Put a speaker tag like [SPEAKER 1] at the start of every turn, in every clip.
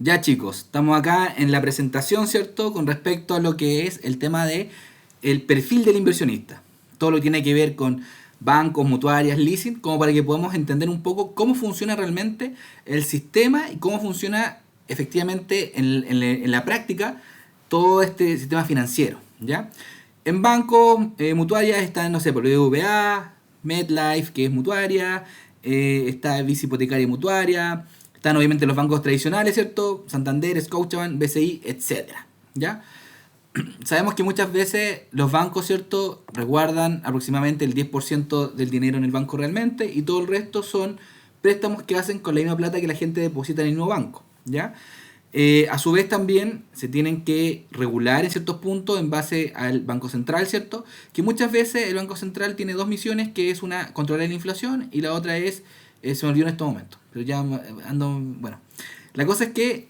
[SPEAKER 1] Ya chicos, estamos acá en la presentación, ¿cierto? Con respecto a lo que es el tema de el perfil del inversionista. Todo lo que tiene que ver con bancos, mutuarias, leasing, como para que podamos entender un poco cómo funciona realmente el sistema y cómo funciona efectivamente en la práctica todo este sistema financiero, ¿ya? En bancos, mutuarias están, no sé, por BBVA, MetLife, que es mutuaria, está Visa Hipotecaria y Mutuaria, están obviamente los bancos tradicionales, ¿cierto? Santander, Scotiabank, BCI, etcétera, ¿ya? Sabemos que muchas veces los bancos, ¿cierto?, resguardan aproximadamente el 10% del dinero en el banco realmente y todo el resto son préstamos que hacen con la misma plata que la gente deposita en el mismo banco, ¿ya? A su vez también se tienen que regular en ciertos puntos en base al Banco Central, ¿cierto? Que muchas veces el Banco Central tiene dos misiones, que es una, controlar la inflación y la otra es, se me olvidó en este momento, pero ya ando, bueno. La cosa es que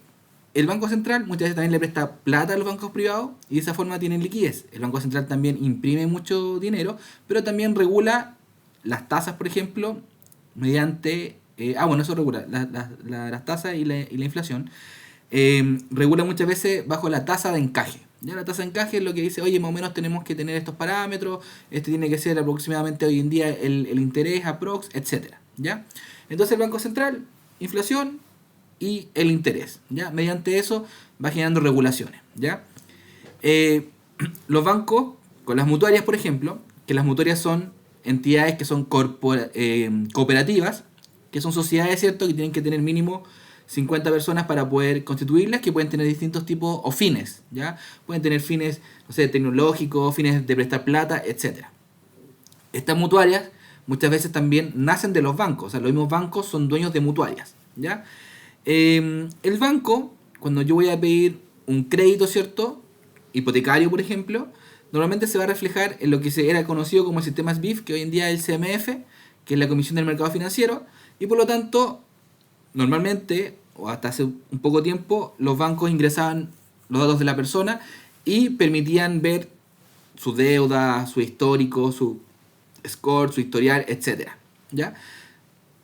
[SPEAKER 1] el Banco Central muchas veces también le presta plata a los bancos privados y de esa forma tienen liquidez. El Banco Central también imprime mucho dinero, pero también regula las tasas, por ejemplo, mediante... bueno, eso regula las tasas y la inflación. Regula muchas veces bajo la tasa de encaje. Ya la tasa de encaje es lo que dice, oye, más o menos tenemos que tener estos parámetros, este tiene que ser aproximadamente hoy en día el interés, aprox, etcétera. ¿Ya? Entonces el Banco Central, inflación y el interés. ¿Ya? Mediante eso va generando regulaciones. ¿Ya? Eh, los bancos, con las mutuarias, por ejemplo, que las mutuarias son entidades que son cooperativas, que son sociedades, ¿cierto?, que tienen que tener mínimo 50 personas para poder constituirlas, que pueden tener distintos tipos o fines, ¿ya? Pueden tener fines, no sé, tecnológicos, fines de prestar plata, etcétera. Estas mutuarias muchas veces también nacen de los bancos, o sea, los mismos bancos son dueños de mutuarias, ¿ya? El banco, cuando yo voy a pedir un crédito, ¿cierto?, hipotecario, por ejemplo, normalmente se va a reflejar en lo que se era conocido como el sistema SBIF, que hoy en día es el CMF, que es la Comisión del Mercado Financiero, y por lo tanto, normalmente, o hasta hace un poco tiempo, los bancos ingresaban los datos de la persona y permitían ver su deuda, su histórico, su score, su historial, etcétera. ¿Ya?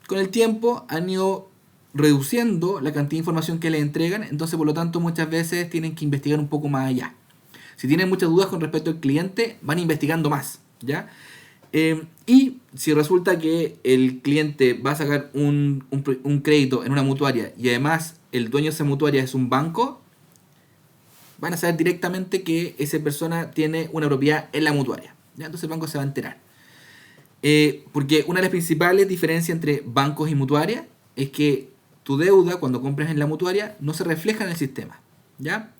[SPEAKER 1] Con el tiempo han ido reduciendo la cantidad de información que les entregan, entonces por lo tanto muchas veces tienen que investigar un poco más allá. Si tienen muchas dudas con respecto al cliente, van investigando más, ¿ya? Y si resulta que el cliente va a sacar un crédito en una mutuaria y además el dueño de esa mutuaria es un banco, van a saber directamente que esa persona tiene una propiedad en la mutuaria, ¿ya? Entonces el banco se va a enterar. Porque una de las principales diferencias entre bancos y mutuarias es que tu deuda cuando compras en la mutuaria no se refleja en el sistema, ¿ya?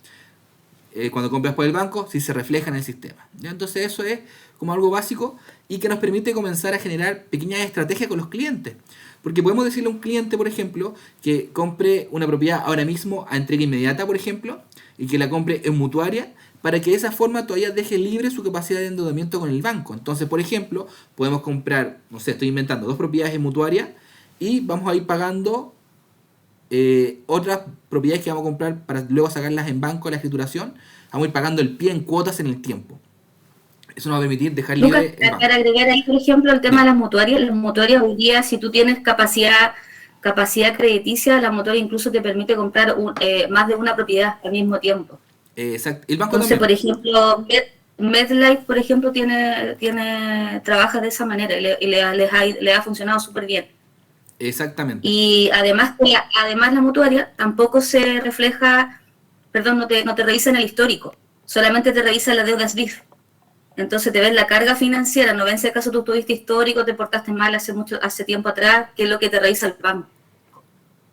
[SPEAKER 1] Cuando compras por el banco sí se refleja en el sistema, ¿ya? Entonces eso es como algo básico y que nos permite comenzar a generar pequeñas estrategias con los clientes. Porque podemos decirle a un cliente, por ejemplo, que compre una propiedad ahora mismo a entrega inmediata, por ejemplo, y que la compre en mutuaria, para que de esa forma todavía deje libre su capacidad de endeudamiento con el banco. Entonces, por ejemplo, podemos comprar, no sé, estoy inventando, dos propiedades en mutuaria y vamos a ir pagando otras propiedades que vamos a comprar para luego sacarlas en banco a la escrituración. Vamos a ir pagando el pie en cuotas en el tiempo. Eso nos va a permitir dejar
[SPEAKER 2] Lucas,
[SPEAKER 1] libre el
[SPEAKER 2] para
[SPEAKER 1] banco.
[SPEAKER 2] agregar ahí, por ejemplo, el tema de
[SPEAKER 1] Dime.
[SPEAKER 2] las mutuarias hoy día, si tú tienes capacidad crediticia, la mutuaria incluso te permite comprar más de una propiedad al mismo tiempo.
[SPEAKER 1] Exacto. El banco
[SPEAKER 2] Entonces, por
[SPEAKER 1] también.
[SPEAKER 2] ejemplo, MedLife, por ejemplo, trabaja de esa manera le ha funcionado súper bien.
[SPEAKER 1] Exactamente.
[SPEAKER 2] Y además la mutuaria tampoco se refleja, perdón, no te revisa en el histórico, solamente te revisa la deuda SBIF. Entonces te ves la carga financiera, no ven si acaso tú tuviste histórico, te portaste mal hace tiempo atrás, que es lo que te revisa el banco.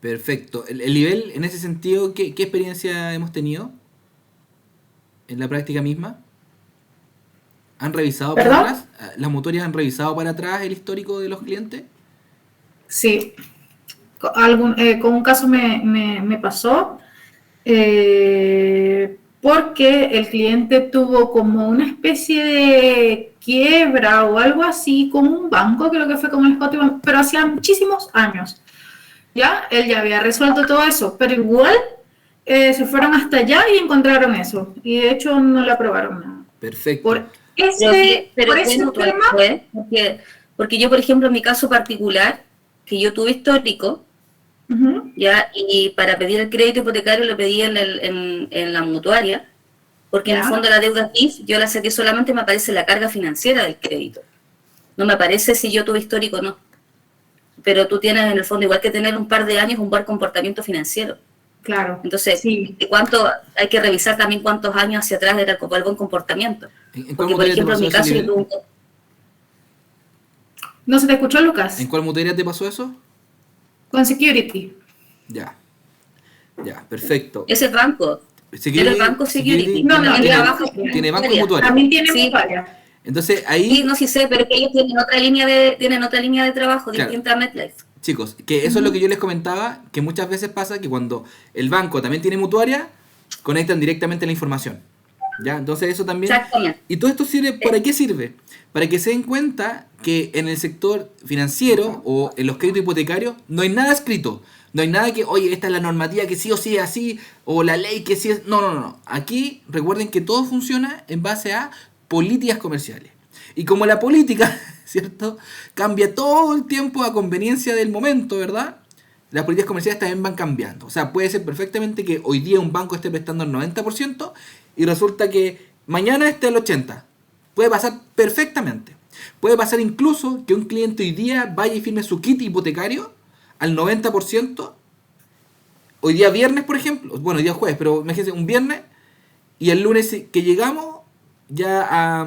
[SPEAKER 1] Perfecto. El nivel, en ese sentido, ¿qué experiencia hemos tenido en la práctica misma? ¿Han revisado para
[SPEAKER 3] ¿Perdón?
[SPEAKER 1] atrás? ¿Las mutuarias han revisado para atrás el histórico de los clientes?
[SPEAKER 3] Sí, con un caso me pasó porque el cliente tuvo como una especie de quiebra o algo así con un banco, creo que fue con el Scotiabank, pero hacía muchísimos años. Ya, él ya había resuelto todo eso, pero igual se fueron hasta allá y encontraron eso. Y de hecho no le aprobaron nada.
[SPEAKER 1] Perfecto.
[SPEAKER 3] Por ese,
[SPEAKER 2] Pero
[SPEAKER 3] por
[SPEAKER 2] qué
[SPEAKER 3] ese
[SPEAKER 2] mutual
[SPEAKER 3] tema,
[SPEAKER 2] fue, porque yo, por ejemplo, en mi caso particular, que yo tuve histórico,
[SPEAKER 3] Ujú.
[SPEAKER 2] ¿ya? Y para pedir el crédito hipotecario lo pedí en la mutuaria, porque en el
[SPEAKER 3] Ya.
[SPEAKER 2] fondo la deuda DIF yo la saqué solamente, me aparece la carga financiera del crédito. No me aparece si yo tuve histórico o no. Pero tú tienes en el fondo, igual que tener un par de años, un buen comportamiento financiero.
[SPEAKER 3] Claro.
[SPEAKER 2] Entonces,
[SPEAKER 3] Sí.
[SPEAKER 2] hay que revisar también cuántos años hacia atrás era el buen comportamiento.
[SPEAKER 1] ¿En cuál
[SPEAKER 2] Porque, por
[SPEAKER 1] mutuaria te
[SPEAKER 2] ejemplo, en
[SPEAKER 1] pasó
[SPEAKER 2] mi
[SPEAKER 1] eso,
[SPEAKER 2] caso, yo
[SPEAKER 1] Libre?
[SPEAKER 2] tuve
[SPEAKER 3] ¿No se te escuchó, Lucas?
[SPEAKER 1] ¿En cuál mutuaria te pasó eso?
[SPEAKER 3] Con security.
[SPEAKER 1] Ya, ya, perfecto.
[SPEAKER 2] ese banco.
[SPEAKER 1] Security,
[SPEAKER 2] Era el banco Security.
[SPEAKER 3] No,
[SPEAKER 2] También
[SPEAKER 1] tiene,
[SPEAKER 2] trabaja con
[SPEAKER 1] tiene banco
[SPEAKER 2] mutuaria.
[SPEAKER 1] mutuario.
[SPEAKER 3] También tiene
[SPEAKER 2] Sí.
[SPEAKER 3] mutuaria.
[SPEAKER 1] Entonces
[SPEAKER 2] Sí,
[SPEAKER 1] ahí,
[SPEAKER 2] no, sí sé, pero que ellos tienen otra línea de trabajo
[SPEAKER 1] Claro.
[SPEAKER 2] distinta a MetLife.
[SPEAKER 1] chicos, que eso es lo que yo les comentaba, que muchas veces pasa que cuando el banco también tiene mutuaria, conectan directamente la información. ¿Ya? Entonces eso también...
[SPEAKER 2] Exactamente.
[SPEAKER 1] Y todo esto sirve, ¿para qué sirve? Para que se den cuenta que en el sector financiero o en los créditos hipotecarios no hay nada escrito. No hay nada que, oye, esta es la normativa que sí o sí es así, o la ley que sí es... No, no, no, no. Aquí recuerden que todo funciona en base a políticas comerciales. Y como la política, ¿cierto? Cambia todo el tiempo a conveniencia del momento, ¿verdad? Las políticas comerciales también van cambiando. O sea, puede ser perfectamente que hoy día un banco esté prestando el 90% y resulta que mañana esté al 80%. Puede pasar perfectamente. Puede pasar incluso que un cliente hoy día vaya y firme su kit hipotecario al 90%. Hoy día viernes, por ejemplo. Bueno, hoy día jueves, pero imagínense, un viernes. Y el lunes que llegamos ya a...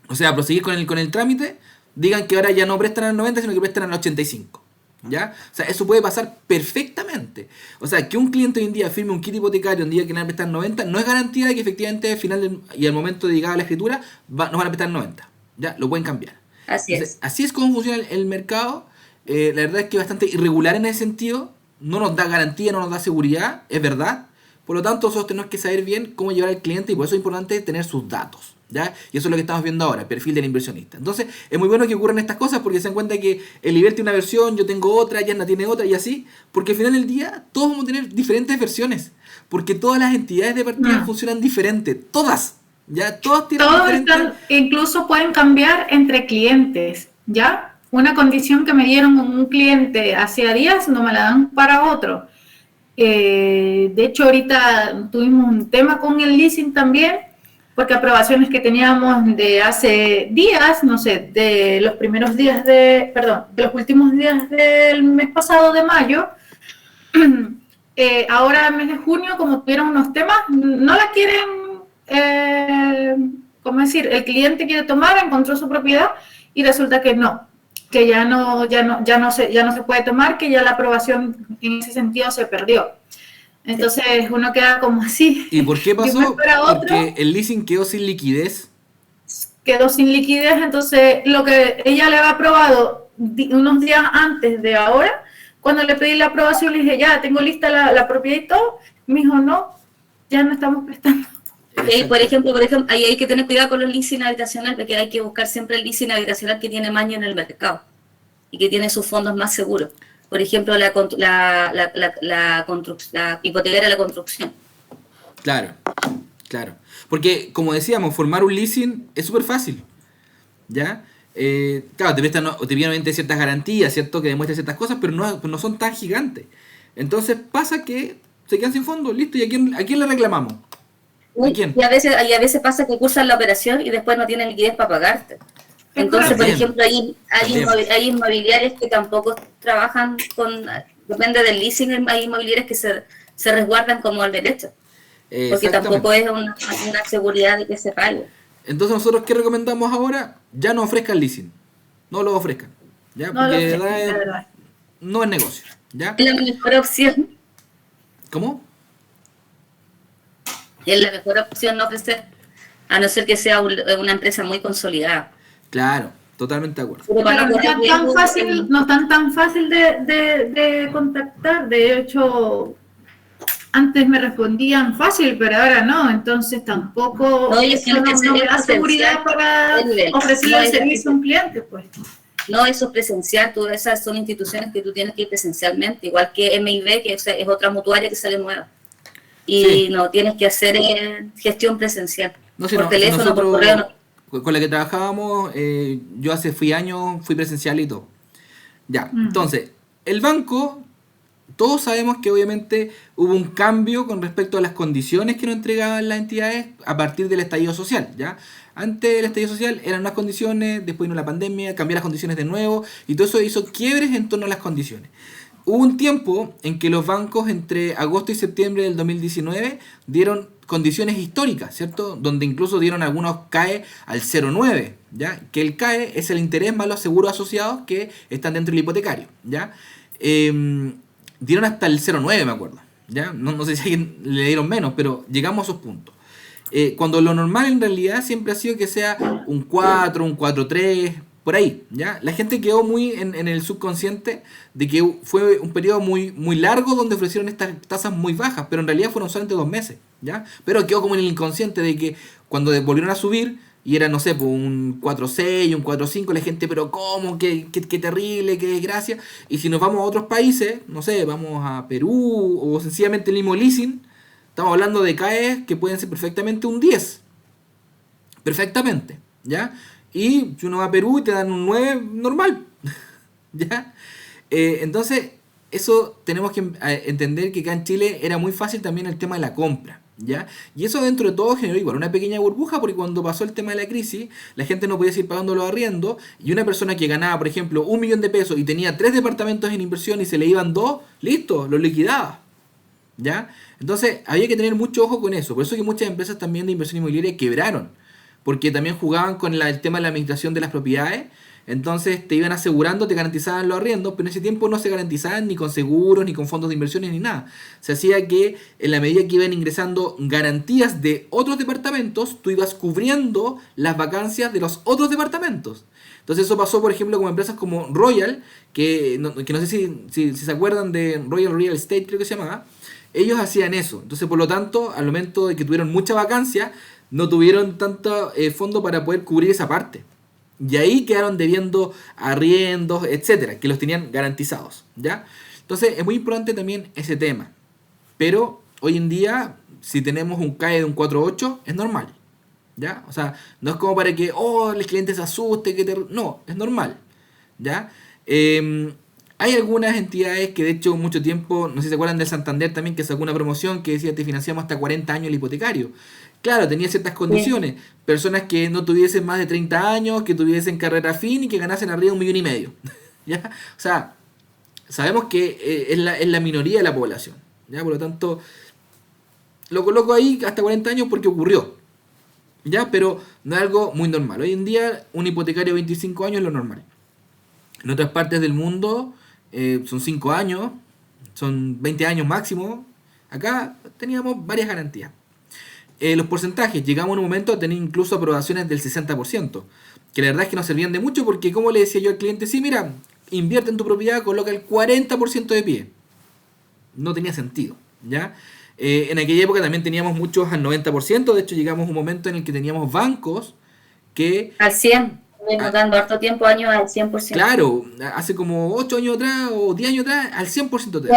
[SPEAKER 1] o sea, proseguir con el trámite, digan que ahora ya no prestan al 90, sino que prestan al 85. ¿Ya? O sea, eso puede pasar perfectamente. O sea, que un cliente hoy en día firme un kit hipotecario un día que le van a prestar 90, no es garantía de que efectivamente al final y al momento de llegar a la escritura nos van a prestar 90. ¿Ya? Lo pueden cambiar.
[SPEAKER 2] Así
[SPEAKER 1] Entonces,
[SPEAKER 2] es.
[SPEAKER 1] así es como funciona el mercado. La verdad es que es bastante irregular en ese sentido. No nos da garantía, no nos da seguridad, es verdad. Por lo tanto, nosotros tenemos que saber bien cómo llevar al cliente y por eso es importante tener sus datos. ¿Ya? Y eso es lo que estamos viendo ahora, el perfil del inversionista. Entonces, es muy bueno que ocurran estas cosas porque se dan cuenta que el nivel tiene una versión, yo tengo otra, Yanna tiene otra y así. Porque al final del día, todos vamos a tener diferentes versiones. Porque todas las entidades de partida funcionan diferente. Todas. ¿Ya? Todas tienen
[SPEAKER 3] Todos
[SPEAKER 1] diferentes...
[SPEAKER 3] están, incluso pueden cambiar entre clientes, ¿ya? Una condición que me dieron con un cliente hace días no me la dan para otro. De hecho, ahorita tuvimos un tema con el leasing también, porque aprobaciones que teníamos de hace días, no sé, de los primeros días de los últimos días del mes pasado de mayo, ahora en mes de junio, como tuvieron unos temas, no la quieren, ¿cómo decir? El cliente quiere tomar, encontró su propiedad y resulta que no, que ya no se puede tomar, que ya la aprobación en ese sentido se perdió. Entonces uno queda como así.
[SPEAKER 1] ¿Y por qué
[SPEAKER 3] de un mes
[SPEAKER 1] pasó?
[SPEAKER 3] para otro,
[SPEAKER 1] Porque el leasing quedó sin liquidez.
[SPEAKER 3] quedó sin liquidez, entonces lo que ella le había aprobado unos días antes de ahora, cuando le pedí la aprobación le dije, ya, tengo lista la propiedad y todo, me dijo, no, ya no estamos prestando.
[SPEAKER 2] Por ejemplo, ahí hay que tener cuidado con los leasing habitacionales, porque hay que buscar siempre el leasing habitacional que tiene maña en el mercado y que tiene sus fondos más seguros. Por ejemplo, la hipotecaria de la construcción.
[SPEAKER 1] Claro, claro. Porque, como decíamos, formar un leasing es súper fácil. ¿Ya? Claro, te prestan obviamente ciertas garantías, ¿cierto? Que demuestran ciertas cosas, pero no son tan gigantes. Entonces pasa que se quedan sin fondo, listo. ¿Y a quién le reclamamos? ¿A quién?
[SPEAKER 2] Y a veces pasa que cursan la operación y después no tienen liquidez para pagarte. Entonces, por
[SPEAKER 1] También.
[SPEAKER 2] ejemplo, hay inmobiliarias que tampoco trabajan depende del leasing, hay inmobiliarias que se resguardan como al derecho, porque tampoco es una seguridad de que se pague.
[SPEAKER 1] Entonces, nosotros, ¿qué recomendamos ahora? Ya no ofrezcan leasing. No lo ofrezcan. ¿Ya?
[SPEAKER 3] No
[SPEAKER 1] Porque
[SPEAKER 3] lo ofrezcan, la verdad.
[SPEAKER 1] no es negocio. ¿Ya?
[SPEAKER 2] Es la mejor opción.
[SPEAKER 1] ¿Cómo?
[SPEAKER 2] Es la mejor opción no ofrecer, a no ser que sea una empresa muy consolidada.
[SPEAKER 1] Claro, totalmente de acuerdo.
[SPEAKER 3] Pero no están tan fácil de contactar. De hecho, antes me respondían fácil, pero ahora no. Entonces tampoco
[SPEAKER 2] No,
[SPEAKER 3] eso no me da seguridad para ofrecerle el servicio a un cliente, pues.
[SPEAKER 2] No, eso es presencial, esas son instituciones que tú tienes que ir presencialmente, igual que MIB, que es otra mutuaria que sale nueva. Y
[SPEAKER 1] sí,
[SPEAKER 2] no, tienes que hacer gestión presencial.
[SPEAKER 1] no, si
[SPEAKER 2] por
[SPEAKER 1] no,
[SPEAKER 2] teléfono,
[SPEAKER 1] nosotros,
[SPEAKER 2] por correo. No.
[SPEAKER 1] con la que trabajábamos, yo fui años, fui presencial y todo. Ya, entonces, el banco todos sabemos que obviamente hubo un cambio con respecto a las condiciones que nos entregaban las entidades a partir del estallido social, ¿ya? Antes del estallido social eran unas condiciones, después vino la pandemia, cambió las condiciones de nuevo, y todo eso hizo quiebres en torno a las condiciones. Hubo un tiempo en que los bancos entre agosto y septiembre del 2019 dieron condiciones históricas, ¿cierto? Donde incluso dieron algunos CAE al 0,9, ¿ya? Que el CAE es el interés más los seguros asociados que están dentro del hipotecario, ¿ya? Dieron hasta el 0,9, me acuerdo, ¿ya? No sé si a alguien le dieron menos, pero llegamos a esos puntos. Cuando lo normal en realidad siempre ha sido que sea un 4, un 4,3, por ahí, ¿ya? La gente quedó muy en el subconsciente de que fue un periodo muy, muy largo donde ofrecieron estas tasas muy bajas, pero en realidad fueron solamente 2 meses, ¿ya? Pero quedó como en el inconsciente de que cuando volvieron a subir, y era, no sé, pues un 4,6, un 4,5, la gente, pero ¿cómo? Qué terrible, qué desgracia. Y si nos vamos a otros países, no sé, vamos a Perú o sencillamente el mismo leasing, estamos hablando de CAEs que pueden ser perfectamente un 10. Perfectamente, ¿ya? Y si uno va a Perú y te dan un 9 normal, ¿ya? Entonces, eso tenemos que entender que acá en Chile era muy fácil también el tema de la compra, ¿ya? Y eso dentro de todo generó igual una pequeña burbuja, porque cuando pasó el tema de la crisis, la gente no podía seguir pagando los arriendos, y una persona que ganaba, por ejemplo, 1 millón de pesos y tenía 3 departamentos en inversión y se le iban 2, listo, los liquidaba, ¿ya? Entonces, había que tener mucho ojo con eso. Por eso que muchas empresas también de inversión inmobiliaria quebraron, porque también jugaban con el tema de la administración de las propiedades. Entonces te iban asegurando, te garantizaban los arriendos, pero en ese tiempo no se garantizaban ni con seguros, ni con fondos de inversiones, ni nada. Se hacía que en la medida que iban ingresando garantías de otros departamentos, tú ibas cubriendo las vacancias de los otros departamentos. Entonces eso pasó, por ejemplo, con empresas como Royal, que no sé si se acuerdan de Royal Real Estate, creo que se llamaba. Ellos hacían eso. Entonces, por lo tanto, al momento de que tuvieron mucha vacancia, no tuvieron tanto fondo para poder cubrir esa parte. Y ahí quedaron debiendo arriendos, etcétera, que los tenían garantizados, ¿ya? Entonces, es muy importante también ese tema. Pero hoy en día, si tenemos un CAE de un 4,8, es normal, ¿ya? O sea, no es como para que, el cliente se asuste, no, es normal, ¿ya? Hay algunas entidades que de hecho mucho tiempo, no sé si se acuerdan del Santander también, que sacó una promoción que decía te financiamos hasta 40 años el hipotecario. Claro, tenía ciertas condiciones. Sí. Personas que no tuviesen más de 30 años, que tuviesen carrera fin y que ganasen arriba de 1,5 millones. ¿Ya? O sea, sabemos que es la minoría de la población. ¿Ya? Por lo tanto, lo coloco ahí hasta 40 años porque ocurrió. ¿Ya? Pero no es algo muy normal. Hoy en día un hipotecario de 25 años es lo normal. En otras partes del mundo son 5 años, son 20 años máximo. Acá teníamos varias garantías. Los porcentajes, llegamos en un momento a tener incluso aprobaciones del 60%, que la verdad es que nos servían de mucho porque, como le decía yo al cliente, sí, mira, invierte en tu propiedad, coloca el 40% de pie. No tenía sentido, ¿ya? En aquella época también teníamos muchos al 90%, de hecho llegamos a un momento en el que teníamos bancos que...
[SPEAKER 2] Al 100%. Dando harto tiempo, años al 100%.
[SPEAKER 1] Claro, hace como 8 años atrás o 10 años atrás, al 100% te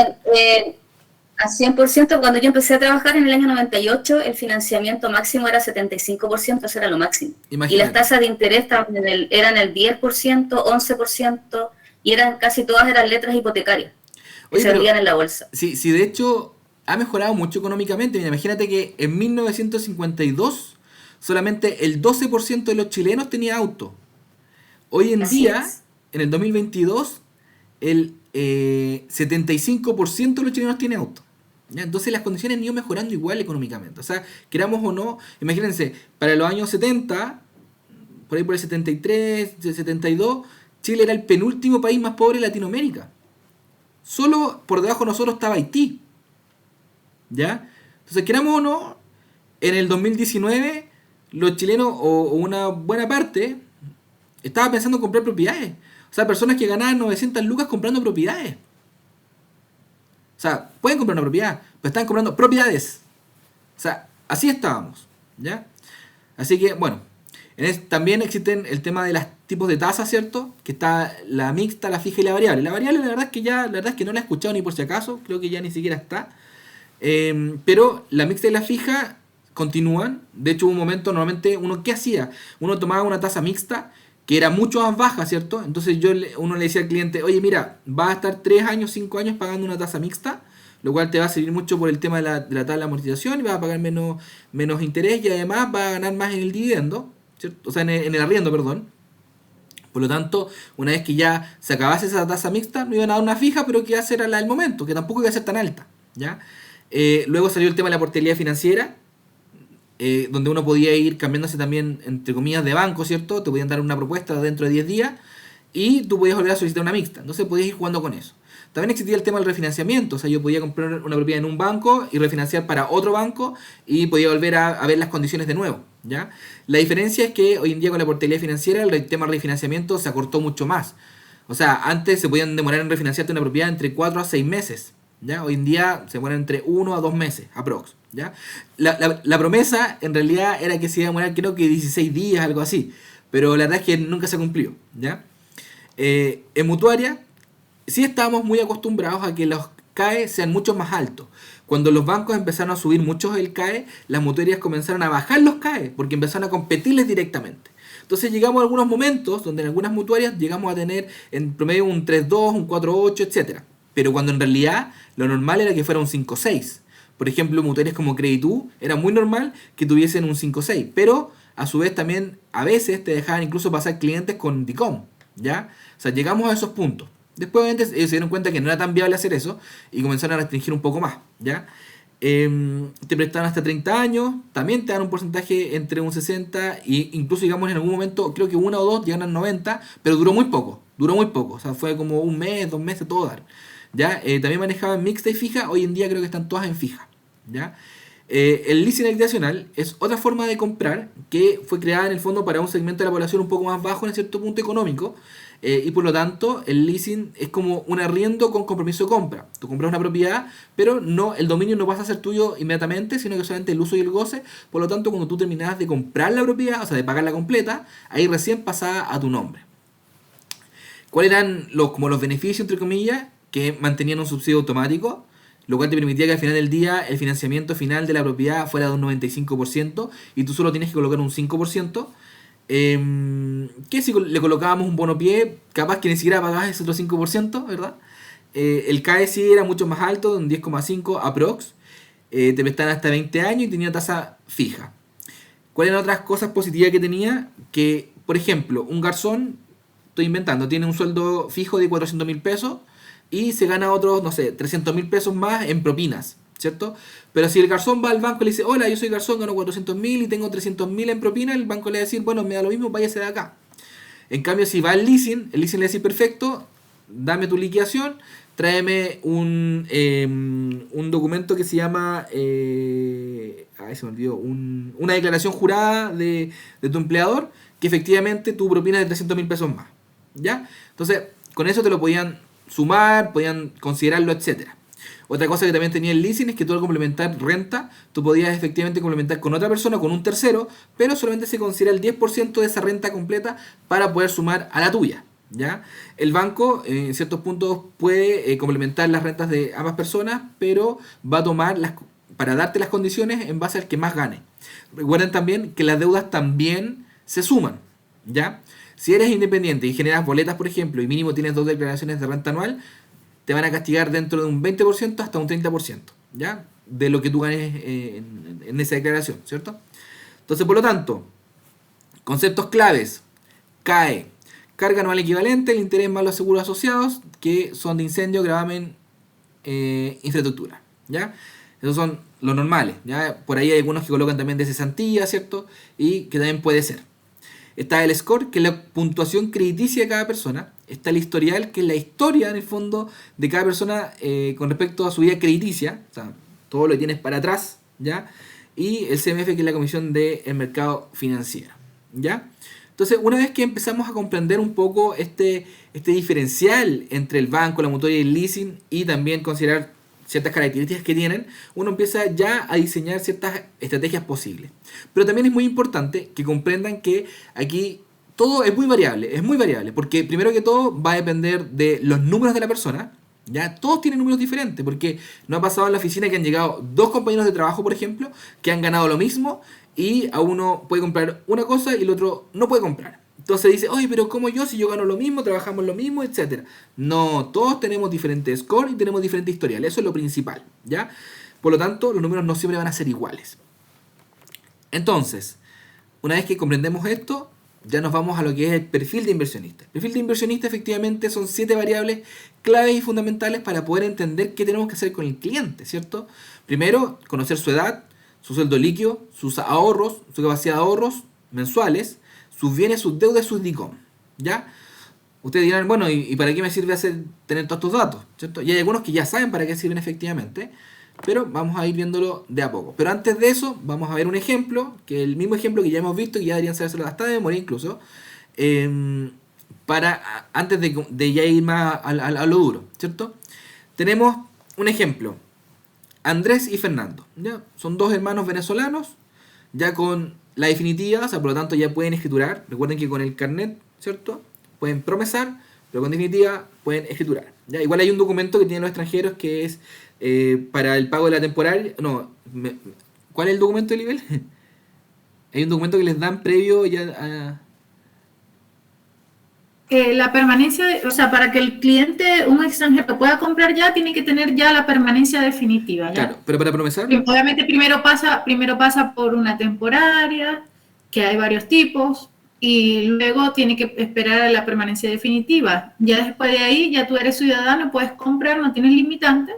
[SPEAKER 2] al 100%, cuando yo empecé a trabajar en el año 98, el financiamiento máximo era 75%, eso era lo máximo. Imagínate. Y las tasas de interés eran el 10%, 11%, y casi todas eran letras hipotecarias. Oye, se vendían en la bolsa.
[SPEAKER 1] Sí, de hecho ha mejorado mucho económicamente. Mira, imagínate que en 1952 solamente el 12% de los chilenos tenía auto. Hoy en día, en el 2022, el 75% de los chilenos tiene auto. ¿Ya? Entonces las condiciones han ido mejorando igual económicamente. O sea, queramos o no, imagínense, para los años 70, por ahí por el 73, 72, Chile era el penúltimo país más pobre de Latinoamérica. Solo por debajo de nosotros estaba Haití. ¿Ya? Entonces, queramos o no, en el 2019, los chilenos, o una buena parte, estaba pensando en comprar propiedades. O sea, personas que ganaban 900 lucas comprando propiedades. O sea, pueden comprar una propiedad, pero están comprando propiedades. O sea, así estábamos, ¿ya? Así que, bueno, también existen el tema de los tipos de tasas, ¿cierto? Que está la mixta, la fija y la variable. La variable, la verdad es que no la he escuchado ni por si acaso, creo que ya ni siquiera está. Pero la mixta y la fija continúan. De hecho, hubo un momento, normalmente, ¿qué hacía? Uno tomaba una tasa mixta que era mucho más baja, ¿cierto? Entonces uno le decía al cliente, oye, mira, vas a estar 3 años, 5 años pagando una tasa mixta, lo cual te va a servir mucho por el tema de la tabla de amortización y vas a pagar menos interés y además vas a ganar más en el dividendo, ¿cierto? O sea, en el arriendo, perdón. Por lo tanto, una vez que ya se acabase esa tasa mixta, no iban a dar una fija, pero que iba a ser a la del momento, que tampoco iba a ser tan alta, ¿ya? Luego salió el tema de la portabilidad financiera, donde uno podía ir cambiándose también, entre comillas, de banco, ¿cierto? Te podían dar una propuesta dentro de 10 días y tú podías volver a solicitar una mixta. Entonces podías ir jugando con eso. También existía el tema del refinanciamiento, o sea, yo podía comprar una propiedad en un banco y refinanciar para otro banco y podía volver a ver las condiciones de nuevo, ¿ya? La diferencia es que hoy en día con la portabilidad financiera el tema del refinanciamiento se acortó mucho más. O sea, antes se podían demorar en refinanciarte una propiedad entre 4 a 6 meses, ¿ya? Hoy en día se demoran entre 1 a 2 meses, aprox, ¿ya? La promesa en realidad era que se iba a demorar creo que 16 días, algo así, pero la verdad es que nunca se cumplió, ¿ya? En mutuaria sí estábamos muy acostumbrados a que los CAE sean mucho más altos. Cuando los bancos empezaron a subir mucho el CAE, las mutuarias comenzaron a bajar los CAE porque empezaron a competirles directamente. Entonces llegamos a algunos momentos donde en algunas mutuarias llegamos a tener en promedio un 3.2, un 4.8, etc. Pero cuando en realidad lo normal era que fuera un 5.6. Por ejemplo, mutuarias como Creditú era muy normal que tuviesen un 5.6. Pero a su vez también a veces te dejaban incluso pasar clientes con DICOM, ¿ya? O sea, llegamos a esos puntos. Después obviamente ellos se dieron cuenta que no era tan viable hacer eso y comenzaron a restringir un poco más, ¿ya? Te prestaban hasta 30 años, también te dan un porcentaje entre un 60 e incluso digamos en algún momento, creo que una o dos llegan al 90, pero duró muy poco, o sea, fue como un mes, 2 meses, todo dar, ¿ya? También manejaban mixta y fija, hoy en día creo que están todas en fija, ¿ya? El leasing habitacional es otra forma de comprar que fue creada en el fondo para un segmento de la población un poco más bajo en cierto punto económico. Y por lo tanto el leasing es como un arriendo con compromiso de compra. Tú compras una propiedad, pero no, el dominio no pasa a ser tuyo inmediatamente, sino que solamente el uso y el goce. Por lo tanto, cuando tú terminabas de comprar la propiedad, o sea, de pagarla completa, ahí recién pasaba a tu nombre. ¿Cuáles eran como los beneficios, entre comillas? Que mantenían un subsidio automático, lo cual te permitía que al final del día el financiamiento final de la propiedad fuera de un 95% y tú solo tienes que colocar un 5%. Que si le colocábamos un bono pie, capaz que ni siquiera pagabas ese otro 5%, ¿verdad? El CAE sí era mucho más alto, un 10,5 aprox. Te prestaban hasta 20 años y tenía tasa fija. ¿Cuáles eran otras cosas positivas que tenía? Que, por ejemplo, un garzón, estoy inventando, tiene un sueldo fijo de 400.000 pesos y se gana otros, no sé, 300.000 pesos más en propinas, ¿cierto? Pero si el garzón va al banco y le dice, hola, yo soy garzón, gano 400.000 y tengo 300.000 en propina, el banco le va a decir, bueno, me da lo mismo, váyase de acá. En cambio, si va al leasing, el leasing le va a decir, perfecto, dame tu liquidación, tráeme un documento que se llama, se me olvidó, una declaración jurada de tu empleador, que efectivamente tu propina es de 300.000 pesos más, ¿ya? Entonces, con eso te lo podían sumar, podían considerarlo, etcétera. Otra cosa que también tenía el leasing es que tú al complementar renta, tú podías efectivamente complementar con otra persona, con un tercero, pero solamente se considera el 10% de esa renta completa para poder sumar a la tuya, ¿ya? El banco en ciertos puntos puede complementar las rentas de ambas personas, pero va a tomar para darte las condiciones en base al que más gane. Recuerden también que las deudas también se suman, ¿ya? Si eres independiente y generas boletas, por ejemplo, y mínimo tienes 2 declaraciones de renta anual, te van a castigar dentro de un 20% hasta un 30%, ¿ya? De lo que tú ganes en esa declaración, ¿cierto? Entonces, por lo tanto, conceptos claves: CAE, carga anual equivalente, el interés más los seguros asociados, que son de incendio, gravamen, infraestructura, ¿ya? Esos son los normales, ¿ya? Por ahí hay algunos que colocan también de cesantía, ¿cierto? Y que también puede ser. Está el score, que es la puntuación crediticia de cada persona. Está el historial, que es la historia, en el fondo, de cada persona con respecto a su vida crediticia. O sea, todo lo que tienes para atrás, ¿ya? Y el CMF, que es la Comisión del Mercado Financiero, ¿ya? Entonces, una vez que empezamos a comprender un poco este diferencial entre el banco, la mutuaria y el leasing, y también considerar ciertas características que tienen, uno empieza ya a diseñar ciertas estrategias posibles. Pero también es muy importante que comprendan que aquí todo es muy variable, porque primero que todo va a depender de los números de la persona, ¿ya? Todos tienen números diferentes, porque no ha pasado en la oficina que han llegado 2 compañeros de trabajo, por ejemplo, que han ganado lo mismo, y a uno puede comprar una cosa y el otro no puede comprar, Entonces dice, oye, pero como yo, si yo gano lo mismo, trabajamos lo mismo, etcétera. No, todos tenemos diferentes scores y tenemos diferentes historiales. Eso es lo principal, ¿ya? Por lo tanto, los números no siempre van a ser iguales. Entonces, una vez que comprendemos esto, ya nos vamos a lo que es el perfil de inversionista. El perfil de inversionista efectivamente son 7 variables claves y fundamentales para poder entender qué tenemos que hacer con el cliente, ¿cierto? Primero, conocer su edad, su sueldo líquido, sus ahorros, su capacidad de ahorros mensuales, sus bienes, sus deudas, sus DICOM, ¿ya? Ustedes dirán, bueno, ¿y para qué me sirve tener todos estos datos? ¿Cierto? Y hay algunos que ya saben para qué sirven efectivamente, pero vamos a ir viéndolo de a poco. Pero antes de eso, vamos a ver un ejemplo, que el mismo ejemplo que ya hemos visto, que ya deberían sabérselo hasta de memoria incluso, antes de ya ir más a lo duro, ¿cierto? Tenemos un ejemplo, Andrés y Fernando, ¿ya? Son 2 hermanos venezolanos, ya con la definitiva, o sea, por lo tanto ya pueden escriturar. Recuerden que con el carnet, ¿cierto? Pueden promesar, pero con definitiva pueden escriturar, ¿ya? Igual hay un documento que tienen los extranjeros que es para el pago de la temporal. No, ¿cuál es el documento del nivel? Hay un documento que les dan previo ya a...
[SPEAKER 3] La permanencia, o sea, para que el cliente, un extranjero pueda comprar ya, tiene que tener ya la permanencia definitiva, ¿ya?
[SPEAKER 1] Claro, pero para promesar...
[SPEAKER 3] Obviamente primero pasa por una temporaria, que hay varios tipos, y luego tiene que esperar a la permanencia definitiva. Ya después de ahí, ya tú eres ciudadano, puedes comprar, no tienes limitantes,